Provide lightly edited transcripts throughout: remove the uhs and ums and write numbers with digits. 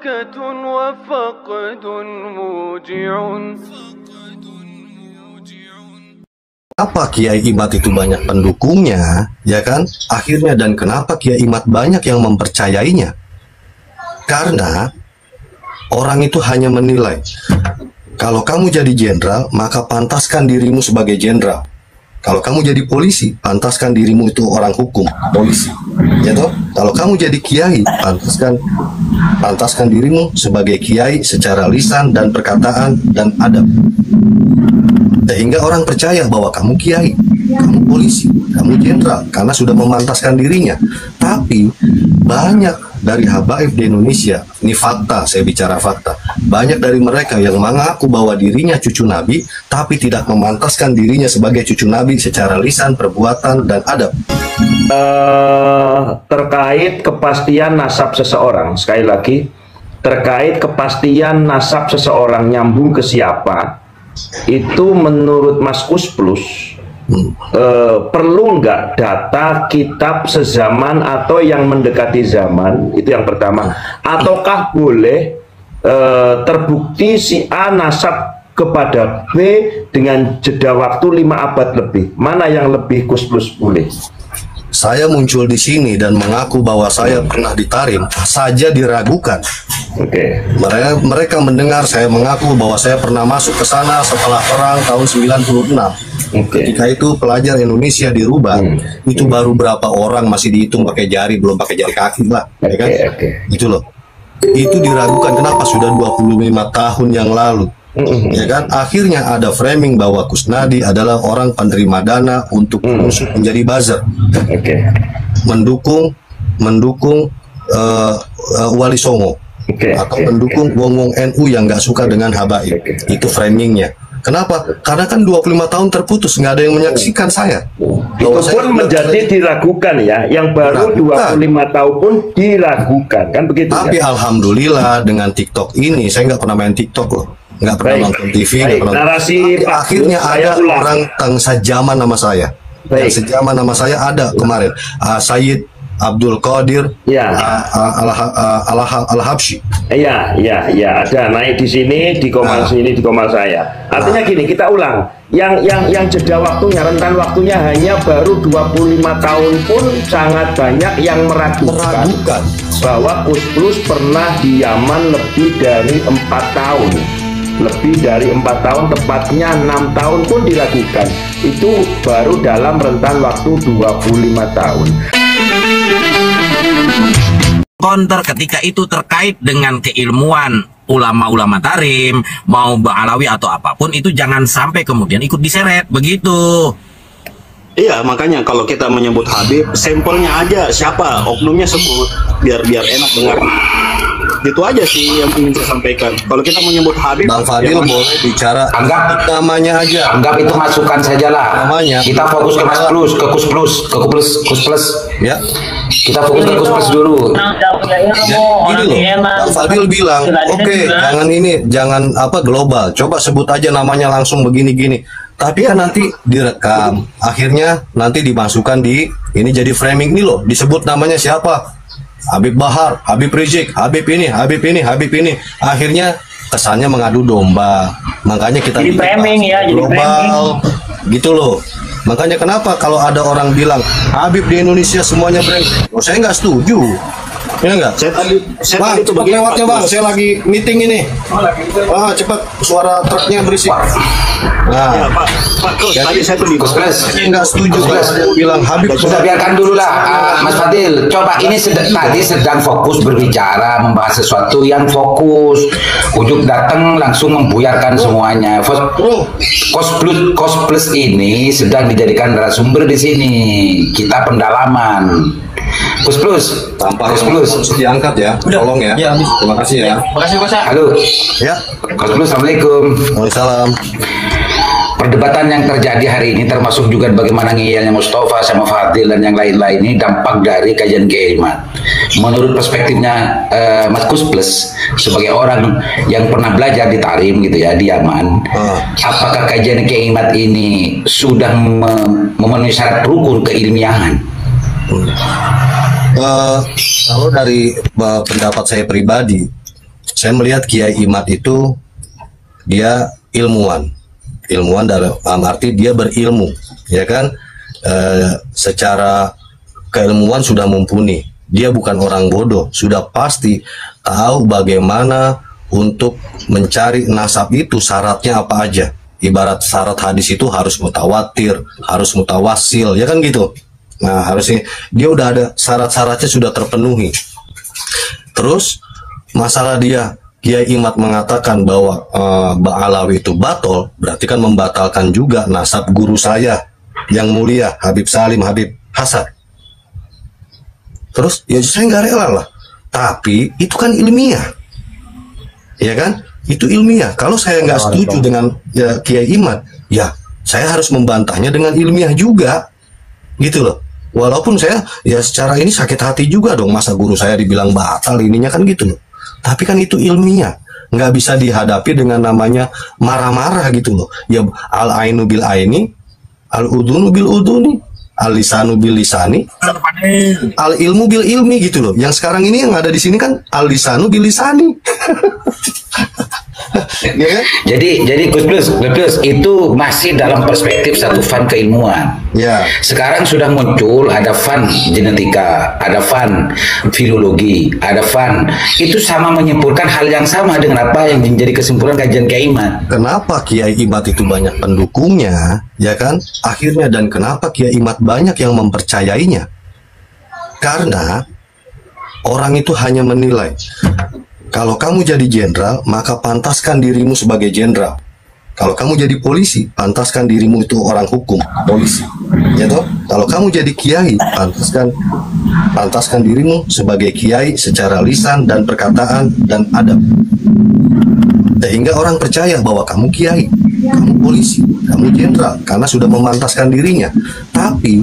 بركة وفقد موجع. Kenapa Kiai Imad itu banyak pendukungnya, ya kan? Akhirnya, dan kenapa Kiai Imad banyak yang mempercayainya? Karena orang itu hanya menilai, kalau kamu jadi jenderal, maka pantaskan dirimu sebagai jenderal. Kalau kamu jadi polisi, pantaskan dirimu itu orang hukum, polisi. Ya toh? Kalau kamu jadi kiai, pantaskan dirimu sebagai kiai secara lisan dan perkataan dan adab. Sehingga orang percaya bahwa kamu kiai, kamu polisi, kamu jenderal, karena sudah memantaskan dirinya. Tapi banyak dari habaib di Indonesia, ini fakta, saya bicara fakta, banyak dari mereka yang mengaku bahwa dirinya cucu Nabi, tapi tidak memantaskan dirinya sebagai cucu Nabi secara lisan, perbuatan, dan adab. Terkait kepastian nasab seseorang, sekali lagi, terkait kepastian nasab seseorang nyambung ke siapa, itu menurut Mas Kus Plus, perlu nggak data kitab sezaman atau yang mendekati zaman, itu yang pertama, ataukah boleh terbukti si A nasab kepada B dengan jeda waktu 5 abad lebih? Mana yang lebih Kus Plus boleh? Saya muncul di sini dan mengaku bahwa saya pernah ditarim saja diragukan. Oke. Mereka mendengar saya mengaku bahwa saya pernah masuk ke sana setelah perang tahun 96. Ketika itu pelajar Indonesia dirubah, itu baru berapa orang, masih dihitung pakai jari, belum pakai jari kaki lah, ya kan? Itu loh. Itu diragukan, kenapa sudah 25 tahun yang lalu. Ya kan, akhirnya ada framing bahwa Kusnadi adalah orang penerima dana untuk musuh menjadi buzzer, mendukung Wali Songo, atau mendukung wong-wong NU yang nggak suka dengan habaib. Itu framingnya. Kenapa? Karena kan 25 tahun terputus, nggak ada yang menyaksikan saya. Itu pun menjadi diragukan ya, yang baru 25 tahun pun diragukan, kan begitu. Tapi ya? Alhamdulillah dengan TikTok ini, saya nggak pernah main TikTok loh, nggak pernah nonton TV, narasi akhirnya ada orang yang sejaman nama saya. Yang sejaman nama saya ada kemarin, Sayyid Abdul Qadir Al-Habsyi. Iya, ada naik di sini, di komal sini, di komal saya. Artinya gini, kita ulang. Yang jeda waktunya, rentan waktunya hanya baru 25 tahun pun sangat banyak yang meragukan bahwa Kus Plus pernah di Yaman lebih dari 4 tahun. Lebih dari 4 tahun, tepatnya 6 tahun pun diragukan. Itu baru dalam rentan waktu 25 tahun. Counter ketika itu terkait dengan keilmuan ulama-ulama tarim, mau Ba'alawi atau apapun, itu jangan sampai kemudian ikut diseret, begitu. Iya, makanya kalau kita menyebut Habib, sampelnya aja siapa, oknumnya sebut, biar enak dengar. Itu aja sih yang ingin saya sampaikan. Kalau kita menyebut Habib, Bang Fadil boleh bicara, anggap namanya aja. Anggap itu masukan sajalah. Namanya. Kita fokus ke Mas Plus, ke Kus Plus. Ya. Kita fokus ke Kus Plus dulu. Gini loh, Bang Fadil bilang, oke, jangan ini, jangan apa global. Coba sebut aja namanya langsung begini-gini. Tapi kan nanti direkam, akhirnya nanti dimasukkan di ini, jadi framing ini loh, disebut namanya siapa? Habib Bahar, Habib Rizik, Habib ini, Habib ini, Habib ini. Akhirnya kesannya mengadu domba. Makanya kita jadi framing ya, jadi global gitu loh. Makanya kenapa kalau ada orang bilang Habib di Indonesia semuanya brengsek, saya nggak setuju. Ya enggak? Bang, cepat lewatnya Bang, saya lagi meeting ini. Cepat, suara truknya berisik. Nah, ya, Pak, tadi saya tuh di Kus Plus. Nggak setuju bilang Habib. Sudah, biarkan dulu lah, Mas Fadil. Coba ini tadi sedang fokus berbicara, membahas sesuatu yang fokus. Ujuk datang langsung membuyarkan semuanya. Kus Plus ini sedang dijadikan narasumber di sini. Kita pendalaman. Kus Plus, tanpa Kus Plus diangkat ya, tolong ya. Terima kasih ya. Terima kasih Pak. Halo. Ya. Kus Plus, assalamualaikum. Waalaikumsalam. Perdebatan yang terjadi hari ini termasuk juga bagaimana ngeyelnya Mustafa sama Fadil dan yang lain-lain ini dampak dari kajian Kiai Imad. Menurut perspektifnya Mas Kus Plus sebagai orang yang pernah belajar di Tarim gitu ya, di Yaman, apakah kajian Kiai Imad ini sudah memenuhi syarat rukun keilmiahan? Kalau dari pendapat saya pribadi, saya melihat Kiai Imad itu dia ilmuwan dalam arti dia berilmu, ya kan, secara keilmuan sudah mumpuni. Dia bukan orang bodoh, sudah pasti tahu bagaimana untuk mencari nasab itu syaratnya apa aja. Ibarat syarat hadis itu harus mutawatir, harus mutawasil, ya kan gitu. Nah, harusnya dia udah ada syarat-syaratnya sudah terpenuhi. Terus masalah dia Kiai Imad mengatakan bahwa Ba'alawi itu batol, berarti kan membatalkan juga nasab guru saya yang mulia Habib Salim Habib Hasan. Terus ya saya nggak rela lah, tapi itu kan ilmiah, ya kan? Itu ilmiah. Kalau saya nggak setuju dengan Kiai Imad, ya saya harus membantahnya dengan ilmiah juga, gitu loh. Walaupun saya ya secara ini sakit hati juga dong, masa guru saya dibilang batal ininya kan gitu loh. Tapi kan itu ilmiah, nggak bisa dihadapi dengan namanya marah-marah gitu loh. Ya al-ainu bil aini, al-udhunu bil udhuni, al-lisanu bil lisani, al-ilmu bil ilmi gitu loh. Yang sekarang ini yang ada di sini kan al-lisanu bil lisani. Ya kan? Jadi Gus Plus itu masih dalam perspektif satu fan keilmuan. Ya. Sekarang sudah muncul ada fan genetika, ada fan filologi, ada fan itu sama menyimpulkan hal yang sama dengan apa yang menjadi kesimpulan kajian Kiai Imad. Kenapa Kiai Imad itu banyak pendukungnya, ya kan? Akhirnya dan kenapa Kiai Imad banyak yang mempercayainya? Karena orang itu hanya menilai. Kalau kamu jadi jenderal, maka pantaskan dirimu sebagai jenderal. Kalau kamu jadi polisi, pantaskan dirimu itu orang hukum, polisi. Ya toh? Kalau kamu jadi kiai, pantaskan dirimu sebagai kiai secara lisan dan perkataan dan adab. Sehingga orang percaya bahwa kamu kiai, kamu polisi, kamu jenderal, karena sudah memantaskan dirinya. Tapi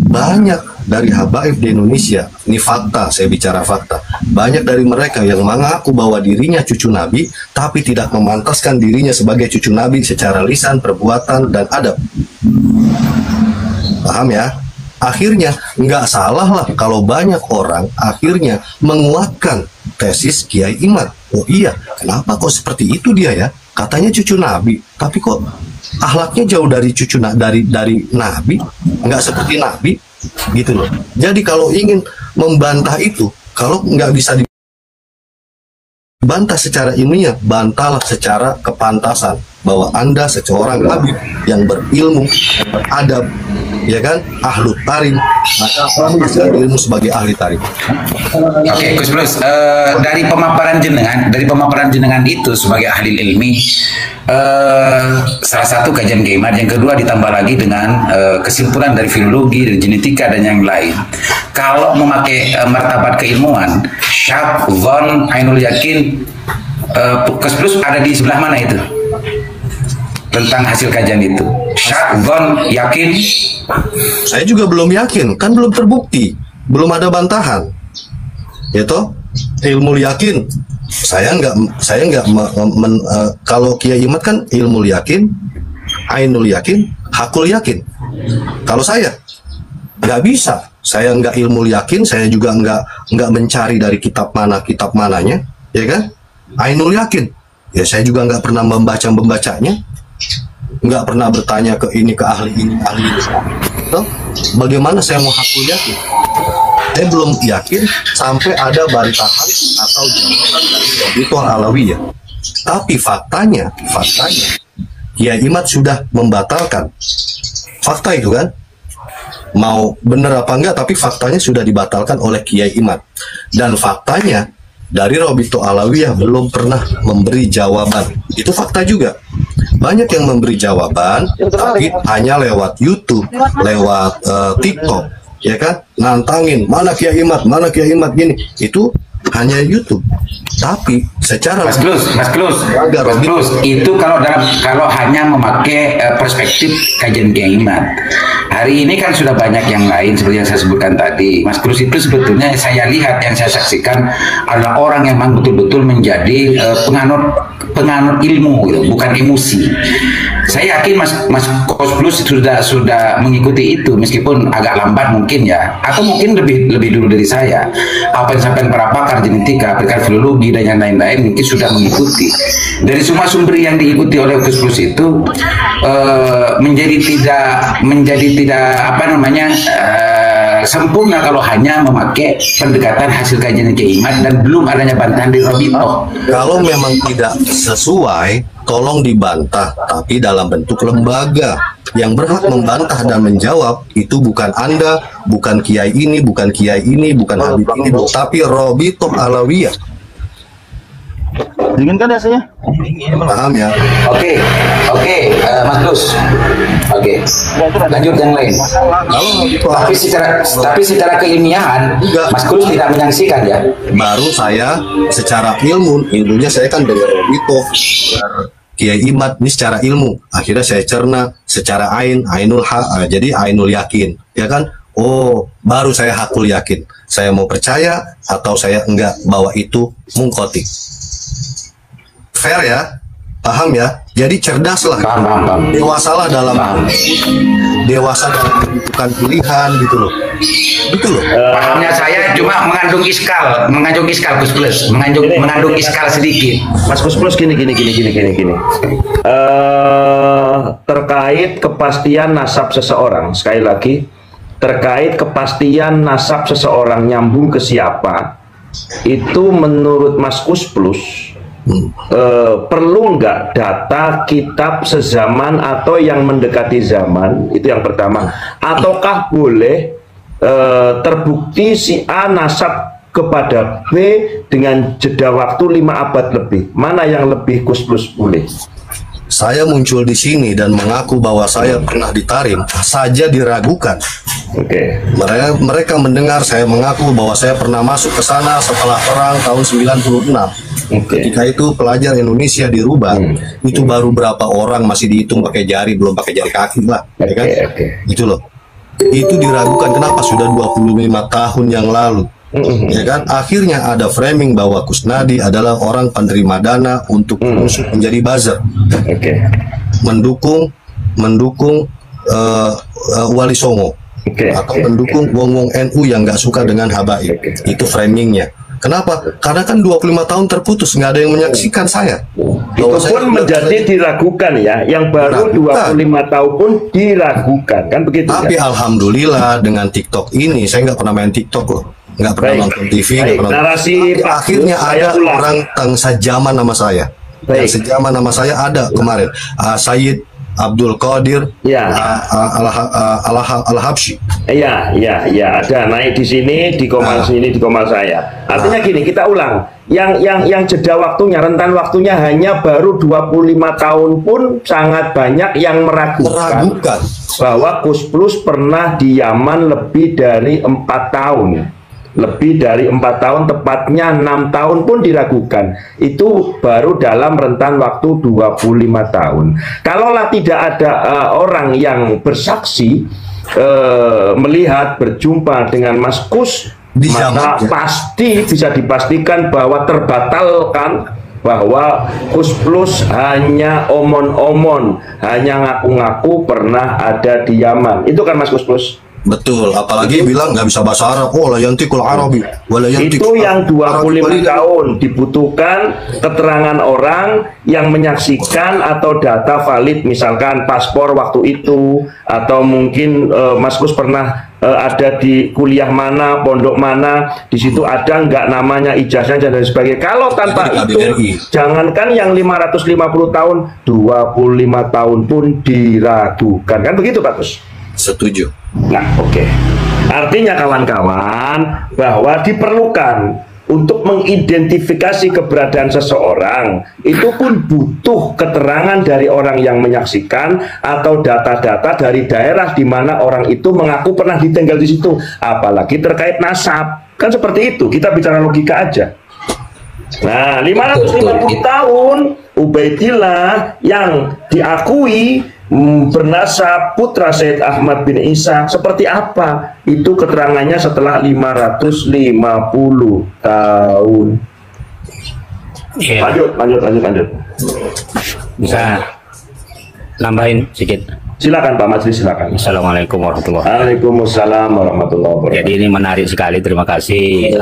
banyak dari habaib di Indonesia, ini fakta, saya bicara fakta, banyak dari mereka yang mengaku bahwa dirinya cucu Nabi, tapi tidak memantaskan dirinya sebagai cucu Nabi secara lisan, perbuatan, dan adab. Paham ya? Akhirnya nggak salah lah kalau banyak orang akhirnya menguatkan tesis Kiai Imad. Oh iya, kenapa kok seperti itu dia ya? Katanya cucu Nabi, tapi kok akhlaknya jauh dari cucu dari Nabi, nggak seperti Nabi, gitu loh. Jadi kalau ingin membantah itu, kalau nggak bisa dibantah secara ilmiah, bantahlah secara kepantasan bahwa Anda seorang habib yang berilmu, beradab, ya kan, ahlu tarim, maka kamu bisa ilmu sebagai ahli tarim. Oke, Gus Plus, dari pemaparan jenengan itu sebagai ahli ilmi, salah satu kajian Kiai Imad, yang kedua ditambah lagi dengan kesimpulan dari filologi, dari genetika dan yang lain. Kalau memakai martabat keilmuan, syak, zon, ainul yakin, Gus Plus ada di sebelah mana itu? Tentang hasil kajian itu, syak, zon, yakin? Saya juga belum yakin, kan belum terbukti, belum ada bantahan. Ya toh, ilmu yakin. Saya nggak kalau Kiai Imad kan ilmu yakin, ainul yakin, hakul yakin. Kalau saya nggak bisa, saya nggak ilmu yakin, saya juga nggak mencari dari kitab mananya, ya kan? Ainul yakin, ya saya juga nggak pernah membacanya, nggak pernah bertanya ke ini ke ahli ini. Toh, bagaimana saya mau hakul yakin? Saya belum yakin sampai ada baritakan atau jawaban dari Auditor Alawiyah. Tapi faktanya Kiai Imad sudah membatalkan. Fakta itu kan, mau benar apa enggak, tapi faktanya sudah dibatalkan oleh Kiai Imad. Dan faktanya dari Auditor Alawiyah belum pernah memberi jawaban. Itu fakta juga. Banyak yang memberi jawaban, tapi hanya lewat YouTube, lewat TikTok, ya kan, nantangin mana Kiai Imad gini, itu hanya YouTube. Tapi secara Mas Klus, itu kalau hanya memakai perspektif kajian Kiai Imad. Hari ini kan sudah banyak yang lain seperti yang saya sebutkan tadi. Mas Klus itu sebetulnya saya lihat, yang saya saksikan adalah orang yang memang betul-betul menjadi penganut penganut ilmu gitu, bukan emosi. Saya yakin Mas Kos Plus sudah mengikuti itu meskipun agak lambat mungkin ya, atau mungkin lebih dulu dari saya. Apa yang sampai para pakar genetika, pakar filologi dan yang lain-lain mungkin sudah mengikuti. Dari semua sumber yang diikuti oleh Kos Plus itu menjadi tidak apa namanya sempurna kalau hanya memakai pendekatan hasil kajian Kiai dan belum adanya bantahan dari Robito. Kalau memang tidak sesuai, tolong dibantah, tapi dalam bentuk lembaga. Yang berhak membantah dan menjawab itu bukan Anda, bukan Kiai ini, bukan Kiai ini, bukan Habib ini, tapi Robito Alawiyah. Dingin kan rasanya? Paham ya? Oke, Mas Plus. Oke, lanjut yang lain. Tapi secara keilmiahan, Mas Plus tidak menyaksikan ya. Baru saya secara ilmunya saya kan dari Robito, Kiai Imad ini secara ilmu. Akhirnya saya cerna secara ainul haq, jadi ainul yakin, ya kan? Oh, baru saya hakul yakin. Saya mau percaya atau saya enggak bahwa itu mungkotik. Fair ya, paham ya. Jadi cerdaslah, Paham. dewasalah dalam dewasa dalam menentukan pilihan gitu loh. Pahamnya saya cuma mengandung iskal Gus Plus, mengandung iskal sedikit. Mas Kus Plus gini. Terkait kepastian nasab seseorang, sekali lagi, terkait kepastian nasab seseorang nyambung ke siapa, itu menurut Mas Kus Plus perlu nggak data kitab sezaman atau yang mendekati zaman, itu yang pertama, ataukah boleh terbukti si A nasab kepada B dengan jeda waktu 5 abad lebih? Mana yang lebih Kus Plus boleh? Saya muncul di sini dan mengaku bahwa saya pernah ditarim saja diragukan. Oke. Mereka mendengar saya mengaku bahwa saya pernah masuk ke sana setelah perang tahun 96. Ketika itu pelajar Indonesia dirubah, itu baru berapa orang masih dihitung pakai jari, belum pakai jari kaki lah, ya kan? Itu loh. Itu diragukan, kenapa sudah 25 tahun yang lalu. Ya kan, akhirnya ada framing bahwa Kusnadi adalah orang penerima dana untuk masuk menjadi buzzer, mendukung Wali Songo, atau mendukung wong-wong NU yang nggak suka dengan Habaib. Itu framingnya. Kenapa? Karena kan 25 tahun terputus, nggak ada yang menyaksikan saya. Itu pun menjadi diragukan ya, yang baru 25 tahun pun diragukan, kan begitu. Tapi ya? Alhamdulillah dengan TikTok ini, saya nggak pernah main TikTok loh. Nggak pernah nonton TV, nggak pernah. Narasi akhirnya ada orang yang sejaman nama saya. Yang sejaman nama saya ada kemarin, Sayyid Abdul Qadir Al-Habsyi. Iya, ada naik di sini, di komal sini, di komal saya. Artinya gini, kita ulang. Yang jeda waktunya, rentan waktunya hanya baru 25 tahun pun sangat banyak yang meragukan bahwa Kus Plus pernah di Yaman lebih dari 4 tahun. Lebih dari 4 tahun, tepatnya 6 tahun pun diragukan. Itu baru dalam rentan waktu 25 tahun. Kalaulah tidak ada orang yang bersaksi, melihat, berjumpa dengan Mas Kus, maka pasti bisa dipastikan bahwa terbatalkan, bahwa Kus Plus hanya omon-omon, hanya ngaku-ngaku pernah ada di Yaman. Itu kan Mas Kus Plus? Betul, apalagi bilang nggak bisa bahasa Arab. Oh, la yantiqul Arabi. Itu yang 25 tahun dibutuhkan keterangan orang yang menyaksikan atau data valid, misalkan paspor waktu itu, atau mungkin Mas Kus pernah ada di kuliah mana, pondok mana, di situ ada nggak namanya, ijazahnya dan sebagainya. Kalau tanpa itu, jangankan yang 550 tahun, 25 tahun pun diragukan, kan begitu Pak Kus? Setuju. Nah, oke. Artinya kawan-kawan, bahwa diperlukan untuk mengidentifikasi keberadaan seseorang, itu pun butuh keterangan dari orang yang menyaksikan atau data-data dari daerah di mana orang itu mengaku pernah ditinggal di situ. Apalagi terkait nasab. Kan seperti itu, kita bicara logika aja. Nah, 550 tahun Ubaidillah yang diakui bernasab putra Sayyid Ahmad bin Isa, seperti apa? Itu keterangannya setelah 550 tahun. Iya. Lanjut. Bisa nambahin sedikit. Silakan Pak Majlis, silakan. Assalamualaikum warahmatullahi wabarakatuh. Waalaikumsalam warahmatullahi wabarakatuh. Jadi ini menarik sekali. Terima kasih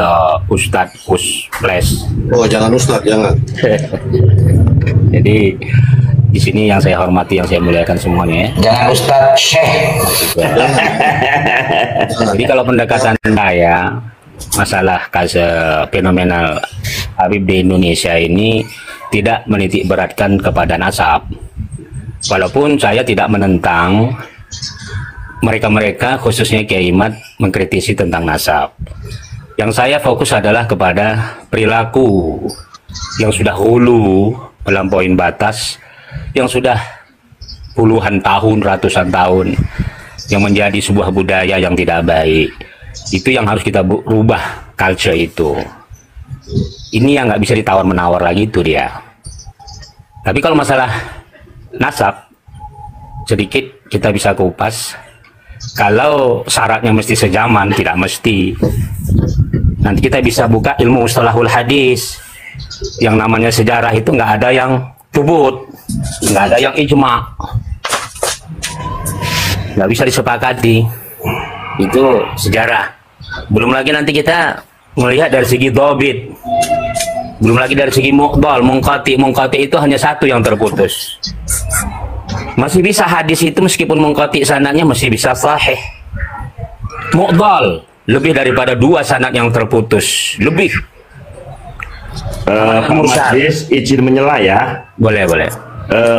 Ustadz Plus. Oh, jangan Ustadz, jangan. Jadi di sini yang saya hormati, yang saya muliakan semuanya ya. Jangan Ustadz Syekh. Jadi kalau pendekatan saya masalah kasus fenomenal Habib di Indonesia ini tidak menitik beratkan kepada nasab. Walaupun saya tidak menentang mereka-mereka khususnya Kiai Imad mengkritisi tentang nasab. Yang saya fokus adalah kepada perilaku yang sudah hulu melampaui batas, yang sudah puluhan tahun, ratusan tahun, yang menjadi sebuah budaya yang tidak baik. Itu yang harus kita rubah, culture itu. Ini yang nggak bisa ditawar-menawar lagi itu dia. Tapi kalau masalah nasab, sedikit kita bisa kupas. Kalau syaratnya mesti sejaman, tidak mesti. Nanti kita bisa buka ilmu mustalahul hadis. Yang namanya sejarah itu nggak ada yang tubut, nggak ada yang ijma, nggak bisa disepakati. Itu sejarah. Belum lagi nanti kita melihat dari segi dobit, belum lagi dari segi muqdal, mungkati itu hanya satu yang terputus. Masih bisa hadis itu meskipun mungkati sanadnya masih bisa sahih. Muqdal lebih daripada 2 sanad yang terputus, lebih. Pak Majlis izin menyela ya. Boleh.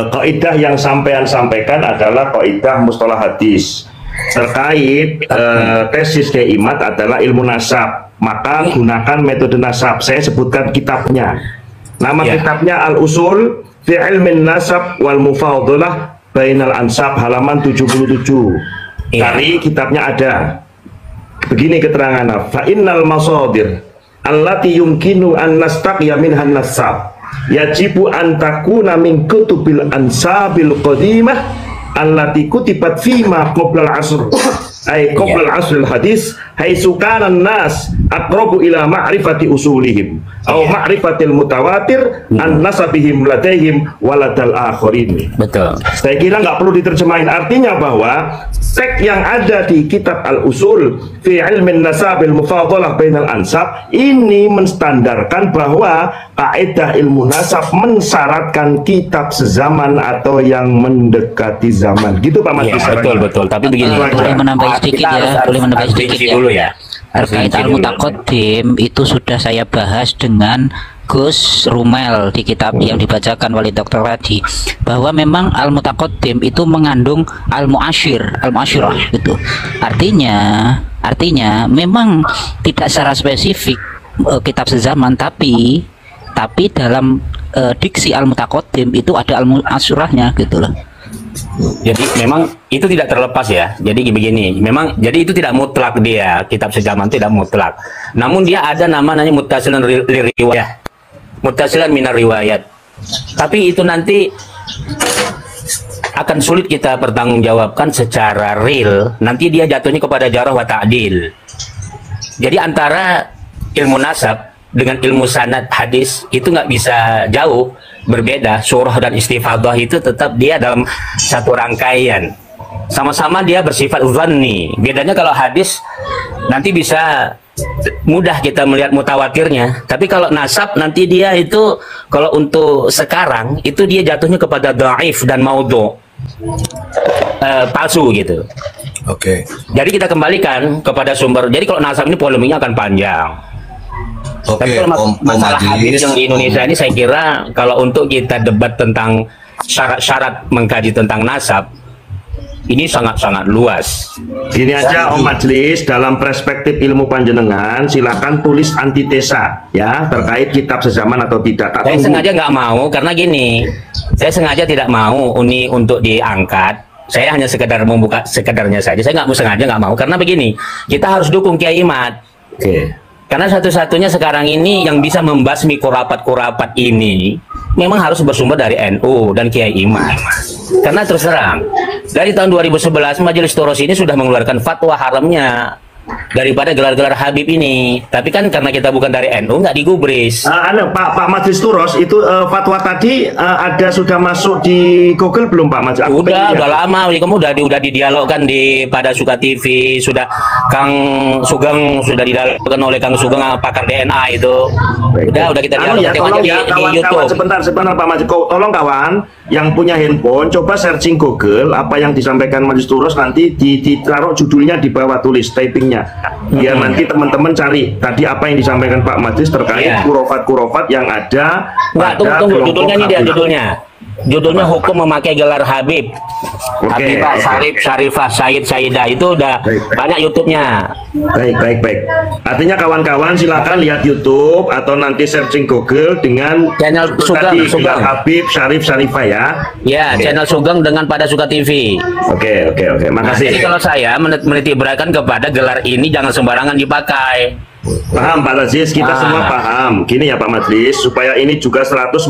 Kaidah yang sampean sampaikan adalah kaidah mustalah hadis. Terkait tesis Kiai Imad adalah ilmu nasab, maka gunakan metode nasab. Saya sebutkan kitabnya. Nama kitabnya Al-Usul fi Ilmin Nasab wal Mufadalah Bainal Ansab, halaman 77. Cari kitabnya ada. Begini keterangannya, fa innal masadir allati yumkinu an nastaqiya minhan nasab yajibu an takuna min kutubil ansabil qadimah allati kutibat fima qoblal asr ay qoblal asril hadis haitsu kana an-nas aqrabu ila ma'rifati usulihim aw ma'rifatil mutawatir an nasabihim ladaihim waladal akhirin. Betul. Saya kira nggak perlu diterjemahin, artinya bahwa teks yang ada di kitab Al-Usul fi Ilmin Nasabil Mufadalah Bainal Ansab ini menstandarkan bahwa kaidah ilmu nasab mensyaratkan kitab sezaman atau yang mendekati zaman. Gitu Pak Majlis. Betul. Tapi begini, boleh menambah sedikit ya, boleh menambah sedikit ya. Dulu ya. Terkait al-mutaqaddim itu sudah saya bahas dengan Gus Rumel di kitab yang dibacakan oleh dokter tadi, bahwa memang al-mutaqaddim itu mengandung al-mu'asyirah gitu. Artinya memang tidak secara spesifik kitab sezaman, tapi dalam diksi al-mutaqaddim itu ada al-mu'asyirahnya gitu loh. Jadi memang itu tidak terlepas ya. Jadi begini, memang jadi itu tidak mutlak dia, kitab sejaman tidak mutlak. Namun dia ada namanya muttasilan riwayat, muttasilan minar riwayat. Tapi itu nanti akan sulit kita pertanggungjawabkan secara real. Nanti dia jatuhnya kepada jarah wa ta'dil. Jadi antara ilmu nasab dengan ilmu sanad hadis itu nggak bisa jauh berbeda. Surah dan istifadah itu tetap dia dalam satu rangkaian, sama-sama dia bersifat dhanni. Bedanya kalau hadis nanti bisa mudah kita melihat mutawatirnya, tapi kalau nasab nanti dia itu kalau untuk sekarang itu dia jatuhnya kepada dhaif dan maudhu, palsu gitu. Oke. Jadi kita kembalikan kepada sumber. Jadi kalau nasab ini polemiknya akan panjang. Tapi kalau masalah hadis yang di Indonesia ini saya kira kalau untuk kita debat tentang syarat-syarat mengkaji tentang nasab ini sangat-sangat luas. Gini aja Om Majlis, dalam perspektif ilmu panjenengan silakan tulis antitesa ya terkait kitab sezaman atau tidak. Saya sengaja nggak mau karena gini, saya sengaja tidak mau ini untuk diangkat. Saya hanya sekedar membuka sekedarnya saja. Saya nggak mau karena begini, kita harus dukung Kiai Imad. Oke. Karena satu-satunya sekarang ini yang bisa membasmi kurapat-kurapat ini memang harus bersumber dari NU dan Kiai Imad. Karena terus terang, dari tahun 2011 Majelis Toros ini sudah mengeluarkan fatwa haramnya daripada gelar-gelar Habib ini. Tapi kan karena kita bukan dari NU, nggak digubris. Pak Majlis Turos itu fatwa tadi sudah masuk di Google belum Pak Majlis? Udah lama, kamu udah didialogkan pada Suka TV, sudah Kang Sugeng sudah didialogkan oleh Kang Sugeng pakar DNA itu. Udah kita dialogkan di YouTube. Sebentar Pak Majlis, tolong kawan yang punya handphone coba searching Google apa yang disampaikan Majlis Turos, nanti ditaruh judulnya di bawah, tulis typingnya, biar nanti teman-teman cari tadi apa yang disampaikan Pak Majlis terkait kurofat yang ada. Tunggu judulnya ini, dia judulnya hukum memakai gelar Habib. Habibah, Syarifah, Saidah itu udah banyak YouTube-nya. Baik. Artinya kawan-kawan silakan lihat YouTube atau nanti searching Google dengan channel Sugeng Habib, Syarifah ya. Ya, channel Sugeng dengan pada Suka TV. Oke. Makasih. Jadi kalau saya menitibrakan kepada gelar ini jangan sembarangan dipakai. Paham Pak Aziz, kita semua paham. Gini ya Pak Majlis, supaya ini juga 141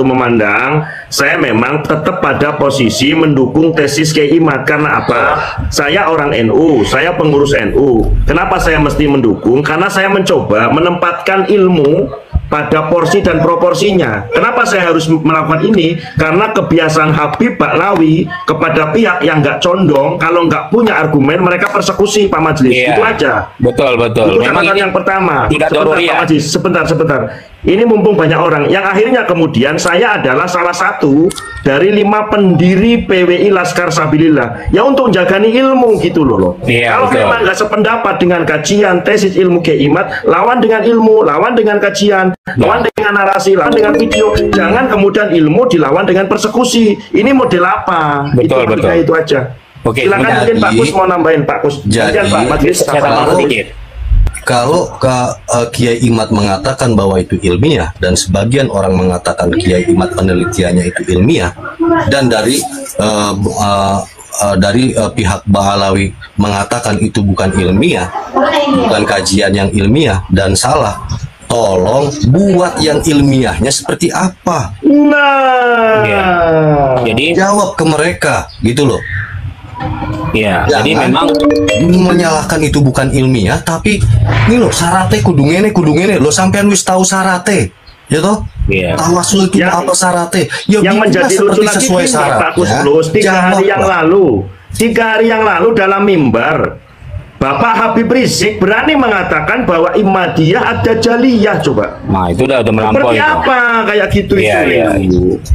memandang, saya memang tetap pada posisi mendukung tesis Kiai Imad. Karena apa? Saya orang NU, saya pengurus NU. Kenapa saya mesti mendukung? Karena saya mencoba menempatkan ilmu pada porsi dan proporsinya. Kenapa saya harus melakukan ini? Karena kebiasaan Habib Baklawi kepada pihak yang nggak condong, kalau nggak punya argumen mereka persekusi Pak Majlis. Itu aja. Betul. Itu catatan yang pertama. Sebentar. Ini mumpung banyak orang yang akhirnya kemudian saya adalah salah satu dari 5 pendiri PWI Laskar Sabilillah ya, untuk menjagani ilmu gitu loh. Kalau memang nggak sependapat dengan kajian tesis ilmu Kiai Imad, lawan dengan ilmu, lawan dengan kajian, lawan dengan narasi, lawan dengan video. Jangan kemudian ilmu dilawan dengan persekusi. Ini model apa? Betul. Itu aja. Silakan mungkin Pak Kus mau nambahin Pak Kus. Jadi Pak Majlis kalau Kiai Imad mengatakan bahwa itu ilmiah dan sebagian orang mengatakan Kiai Imad penelitiannya itu ilmiah, dan dari pihak Baalawi mengatakan itu bukan ilmiah, bukan kajian yang ilmiah dan salah, tolong buat yang ilmiahnya seperti apa. Jadi jawab ke mereka gitu loh. Jadi memang menyalahkan itu bukan ilmiah, tapi ini loh syaratnya kudu ngene lo sampean wis tahu syaratnya ya toh. Tawasul itu apa syaratnya ya, yang menjadi lucu lagi sesuai syarat ya. 3 hari yang lalu dalam mimbar Bapak Habib Rizik berani mengatakan bahwa Immadiyah ada Jaliyah, coba. Nah itu udah melampaui. Seperti apa kayak gitu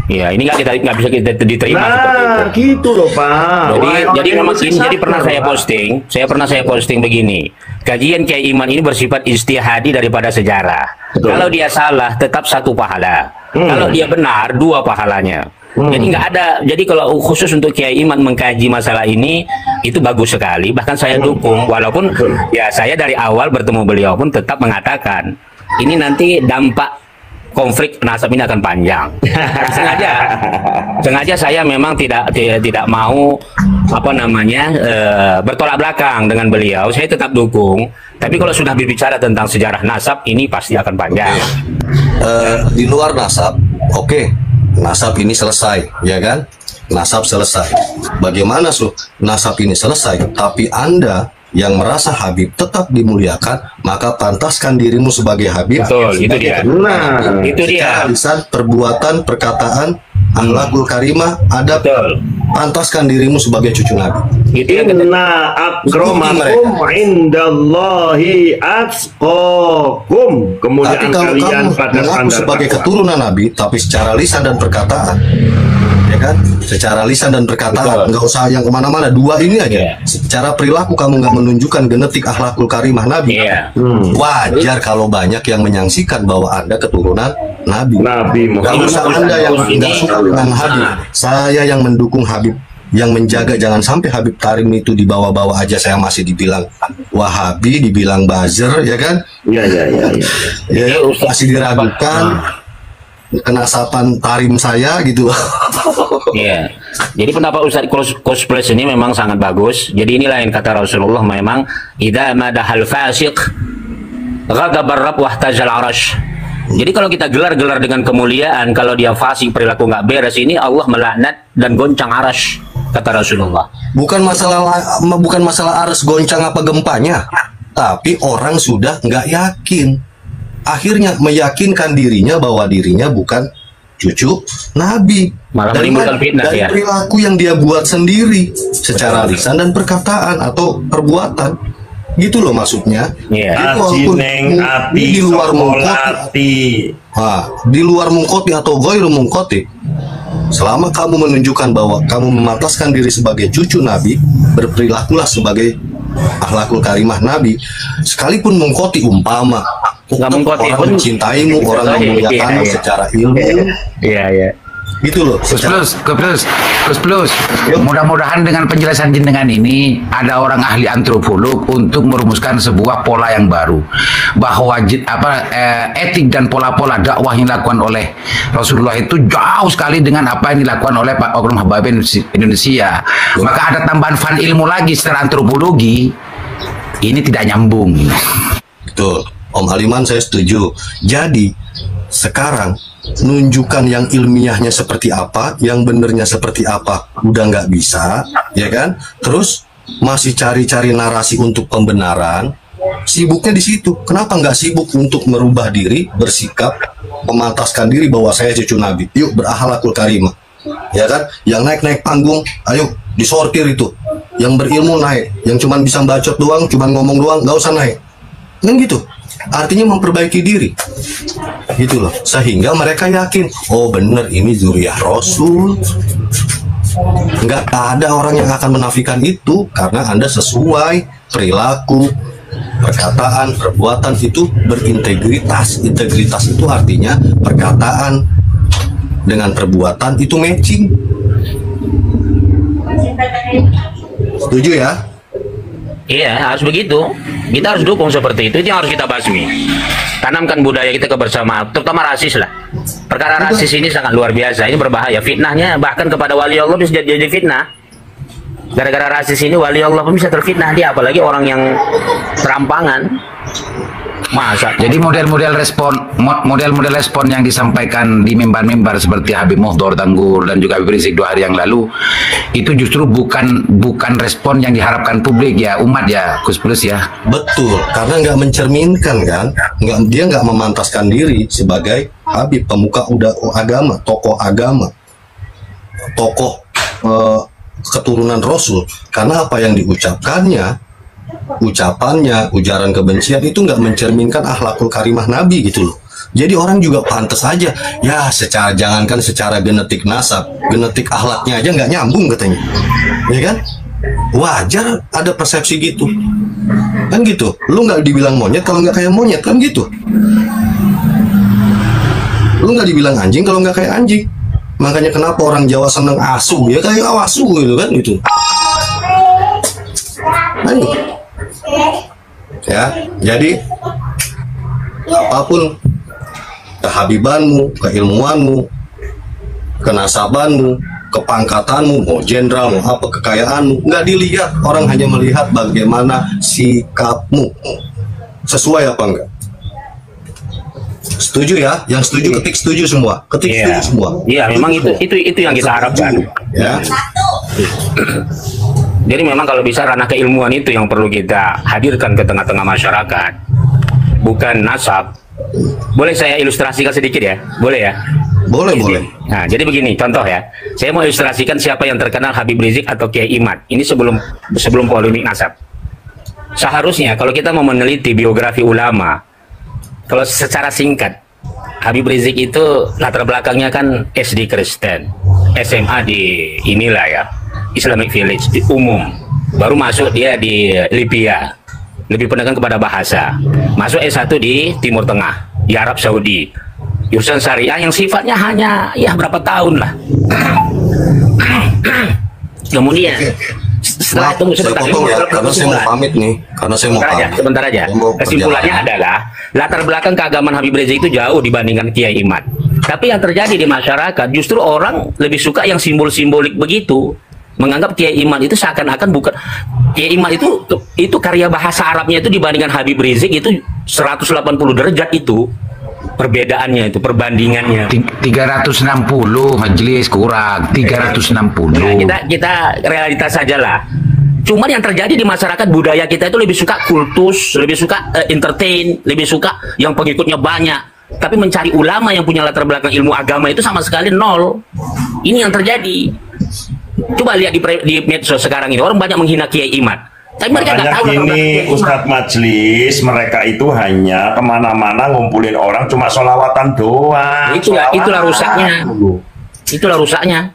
Iya, ini nggak bisa kita diterima. Nah, gitu loh Pak. Jadi memang ini, jadi pernah saya posting begini. Kajian Kiai Iman ini bersifat istihadi daripada sejarah. Kalau dia salah tetap 1 pahala. Kalau dia benar 2 pahalanya. Jadi nggak ada. Jadi kalau khusus untuk Kiai Iman mengkaji masalah ini itu bagus sekali. Bahkan saya dukung. Walaupun ya saya dari awal bertemu beliau pun tetap mengatakan ini nanti dampak konflik nasab ini akan panjang. Sengaja saya memang tidak mau bertolak belakang dengan beliau. Saya tetap dukung. Tapi kalau sudah berbicara tentang sejarah nasab ini pasti akan panjang. Di luar nasab, nasab ini selesai, ya kan? Nasab selesai. Bagaimana nasab ini selesai, tapi Anda yang merasa Habib tetap dimuliakan, maka pantaskan dirimu sebagai Habib. Betul, itu dia. Itu dia. Lisan, perbuatan, perkataan, akhlakul karimah, adab. Pantaskan dirimu sebagai cucu Nabi. Inna akramakum indallahi atqakum. Kemudian kalian pada mengaku sebagai keturunan Nabi, tapi secara lisan dan perkataan, ya kan? Secara lisan dan perkataan, nggak usah yang kemana-mana. 2 ini aja. Secara perilaku kamu nggak menunjukkan genetik akhlakul karimah Nabi. Wajar kalau banyak yang menyaksikan bahwa Anda keturunan Nabi. Nggak usah Anda yang nggak suka dengan Habib. Saya yang mendukung Habib, yang menjaga jangan sampai Habib Tarim itu dibawa-bawa aja. Saya masih dibilang Wahabi, dibilang buzzer, ya kan? Ya, masih diragukan kenasapan Tarim saya gitu. Jadi pendapat Ustadz Cosplays ini memang sangat bagus. Jadi inilah yang kata Rasulullah, memang idza madahal fasiq ghadabar rabb wahtajal arash. Jadi kalau kita gelar-gelar dengan kemuliaan, kalau dia fasik, perilaku nggak beres, ini Allah melaknat dan goncang arash, kata Rasulullah. Bukan masalah aras goncang apa gempanya. tapi orang sudah nggak yakin. Akhirnya meyakinkan dirinya bahwa dirinya bukan cucu Nabi. Malah menimbulkan fitnah dari ya. perilaku yang dia buat sendiri secara lisan dan perkataan atau perbuatan. Gitu loh maksudnya. Iya. Jadi walaupun di luar mungkoti, di luar mungkoti atau ghairu mungkoti, selama kamu menunjukkan bahwa kamu memataskan diri sebagai cucu Nabi, berperilakulah sebagai akhlakul karimah Nabi. Sekalipun mungkoti umpama mungkoti orang pun mencintaimu, orang memuliakanmu secara ilmu. Iya. Gitu loh. Gus Plus. Mudah-mudahan dengan penjelasan jenengan ini ada orang ahli antropolog untuk merumuskan sebuah pola yang baru, bahwa etik dan pola-pola dakwah yang dilakukan oleh Rasulullah itu jauh sekali dengan apa yang dilakukan oleh Pak Oknum Habaib Indonesia. Maka ada tambahan fan ilmu lagi secara antropologi, ini tidak nyambung. Betul, Om Haliman, saya setuju. Jadi sekarang nunjukkan yang ilmiahnya seperti apa, yang benernya seperti apa, udah nggak bisa, ya kan? Terus masih cari-cari narasi untuk pembenaran, sibuknya di situ. Kenapa nggak sibuk untuk merubah diri, bersikap, memantaskan diri bahwa saya cucu Nabi? Yuk berakhlakul karimah, ya kan? Yang naik panggung, ayo disortir itu. Yang berilmu naik, yang cuman bisa bacot doang, cuman ngomong doang, nggak usah naik. Kan gitu. Artinya memperbaiki diri, gitu loh, sehingga mereka yakin, oh bener ini zuriyah Rasul. Nggak ada orang yang akan menafikan itu, karena Anda sesuai perilaku, perkataan, perbuatan itu berintegritas. Integritas itu artinya perkataan dengan perbuatan itu matching. Setuju ya? Iya, harus begitu. Kita harus dukung seperti itu yang harus kita basmi. Tanamkan budaya kita kebersamaan, terutama rasis lah. Perkara rasis ini sangat luar biasa, ini berbahaya. Fitnahnya bahkan kepada wali Allah bisa jadi fitnah. Gara-gara rasis ini wali Allah pun bisa terfitnah dia, apalagi orang yang serampangan. Masa? Jadi model-model respon yang disampaikan di mimbar-mimbar seperti Habib Muhdor Tanggul dan juga Habib Rizik 2 hari yang lalu itu justru bukan respon yang diharapkan publik ya, umat ya, Gus Plus ya. Betul, karena nggak mencerminkan kan, dia nggak memantaskan diri sebagai Habib, pemuka agama, tokoh keturunan Rasul. Karena apa yang diucapkannya, ucapannya, ujaran kebencian itu nggak mencerminkan akhlakul karimah Nabi gitu loh. Jadi orang juga pantas aja ya, jangankan secara genetik nasab, genetik akhlaknya aja nggak nyambung katanya, ya kan? Wajar ada persepsi gitu, kan gitu. Lu nggak dibilang monyet kalau nggak kayak monyet, kan gitu. Lu nggak dibilang anjing kalau nggak kayak anjing. Makanya kenapa orang Jawa seneng asu, ya kayak awasu gitu kan gitu. Ayo. Ya, jadi apapun kehabibanmu, keilmuanmu, kenasabanmu, kepangkatanmu, mau jenderal, mau apa, kekayaanmu, nggak dilihat. Orang hanya melihat bagaimana sikapmu, sesuai apa enggak. Setuju ya? Yang setuju ketik setuju semua, setuju semua. Iya, memang itu yang kita harapkan. Ya. Jadi memang kalau bisa ranah keilmuan itu yang perlu kita hadirkan ke tengah-tengah masyarakat, bukan nasab. Boleh saya ilustrasikan sedikit ya? Boleh ya? Boleh. Nah, jadi begini, contoh ya. Saya mau ilustrasikan siapa yang terkenal Habib Rizik atau Kiai Imad. Ini sebelum polemik nasab. Seharusnya kalau kita mau meneliti biografi ulama, kalau secara singkat, Habib Rizik itu latar belakangnya kan SD Kristen, SMA di inilah ya, Islamic Village di umum, baru masuk dia di Libya, lebih penekan kepada bahasa, masuk S1 di Timur Tengah, di Arab Saudi, jurusan syariah yang sifatnya hanya ya berapa tahun lah. Kemudian setelah itu karena saya mau pamit nih, sebentar aja. Kesimpulannya adalah latar belakang keagamaan Habib Rizik itu jauh dibandingkan Kiai Imad. Tapi yang terjadi di masyarakat justru orang lebih suka yang simbol-simbolik begitu. Menganggap Kiai Imad itu seakan-akan bukan Kiai Imad itu karya bahasa Arabnya itu dibandingkan Habib Rizik itu 180 derajat itu perbedaannya, itu perbandingannya 360 majelis kurang 360. Nah, kita realitas saja lah. Cuman yang terjadi di masyarakat budaya kita itu lebih suka kultus, lebih suka entertain, lebih suka yang pengikutnya banyak. Tapi mencari ulama yang punya latar belakang ilmu agama itu sama sekali nol. Ini yang terjadi. Coba lihat di medsos sekarang ini, orang banyak menghina Kiai Imad. Tapi mereka nggak tahu. Ini Ustadz Majelis, mereka itu hanya kemana-mana ngumpulin orang cuma sholawatan doang. Itulah rusaknya. Itulah rusaknya.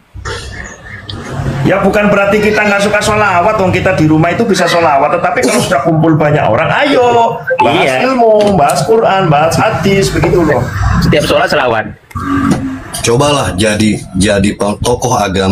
Ya bukan berarti kita nggak suka sholawat, dong kita di rumah itu bisa sholawat, tetapi kalau sudah kumpul banyak orang, ayo bahas ilmu, bahas Quran, bahas hadis, begitu loh. Setiap sholat selawat. Cobalah jadi tokoh agama